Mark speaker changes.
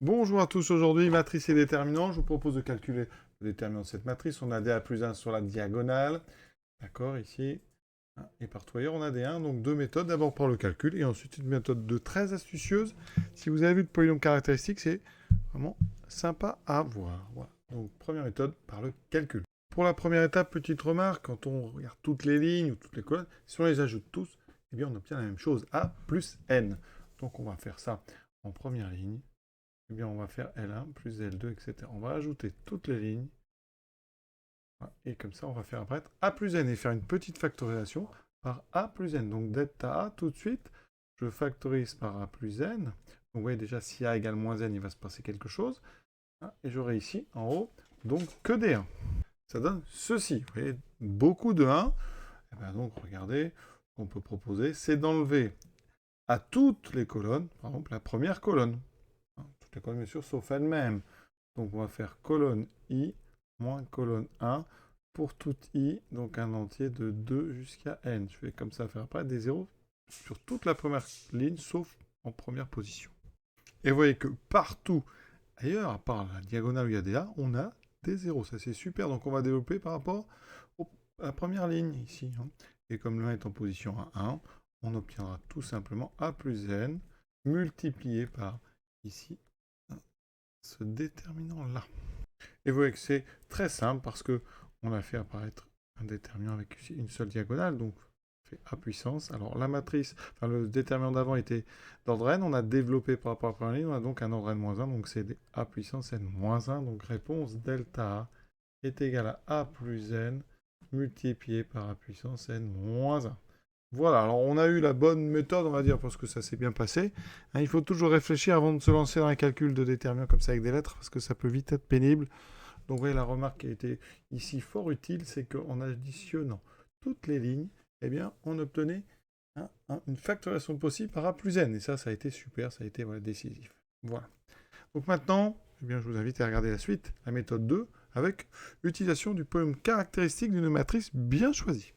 Speaker 1: Bonjour à tous, aujourd'hui matrice et déterminant. Je vous propose de calculer le déterminant de cette matrice. On a DA plus 1 sur la diagonale. D'accord, ici. Et partout ailleurs, on a des 1. Donc deux méthodes. D'abord par le calcul et ensuite une méthode très astucieuse. Si vous avez vu de polynôme caractéristique, c'est vraiment sympa à voir. Voilà. Donc première méthode par le calcul. Pour la première étape, petite remarque, quand on regarde toutes les lignes ou toutes les colonnes, si on les ajoute tous, eh bien on obtient la même chose, A plus N. Donc on va faire ça en première ligne. Eh bien, on va faire L1 plus L2, etc. On va ajouter toutes les lignes. Et comme ça, on va faire apparaître A plus N et faire une petite factorisation par A plus N. Donc, delta A, tout de suite, je factorise par A plus N. Donc, vous voyez déjà, si A égale moins N, il va se passer quelque chose. Et j'aurai ici, en haut, donc que des 1. Ça donne ceci. Vous voyez, beaucoup de 1. Et bien donc, regardez, ce qu'on peut proposer, c'est d'enlever à toutes les colonnes, par exemple, la première colonne. Toutes les colonnes, bien sûr, sauf elles-mêmes. Donc on va faire colonne I moins colonne 1 pour toute I, donc un entier de 2 jusqu'à N. Je vais comme ça faire apparaître des zéros sur toute la première ligne, sauf en première position. Et vous voyez que partout ailleurs, à part la diagonale où il y a des A, on a des zéros. Ça c'est super, donc on va développer par rapport à la première ligne ici. Et comme le 1 est en position à 1, on obtiendra tout simplement A plus N multiplié par ici ce déterminant-là. Et vous voyez que c'est très simple parce que on a fait apparaître un déterminant avec une seule diagonale, donc on fait A puissance. Alors la matrice, enfin le déterminant d'avant était d'ordre n, on a développé par rapport à la première ligne, on a donc un ordre n-1, donc c'est A puissance n-1, donc réponse delta A est égal à A plus n multiplié par A puissance n-1. Voilà, alors on a eu la bonne méthode, on va dire, parce que ça s'est bien passé. Il faut toujours réfléchir avant de se lancer dans un calcul de déterminant comme ça avec des lettres, parce que ça peut vite être pénible. Donc, vous voyez, la remarque qui a été ici fort utile, c'est qu'en additionnant toutes les lignes, eh bien, on obtenait une factorisation possible par A plus N. Et ça a été super, ça a été décisif. Voilà. Donc maintenant, eh bien, je vous invite à regarder la suite, la méthode 2, avec utilisation du poème caractéristique d'une matrice bien choisie.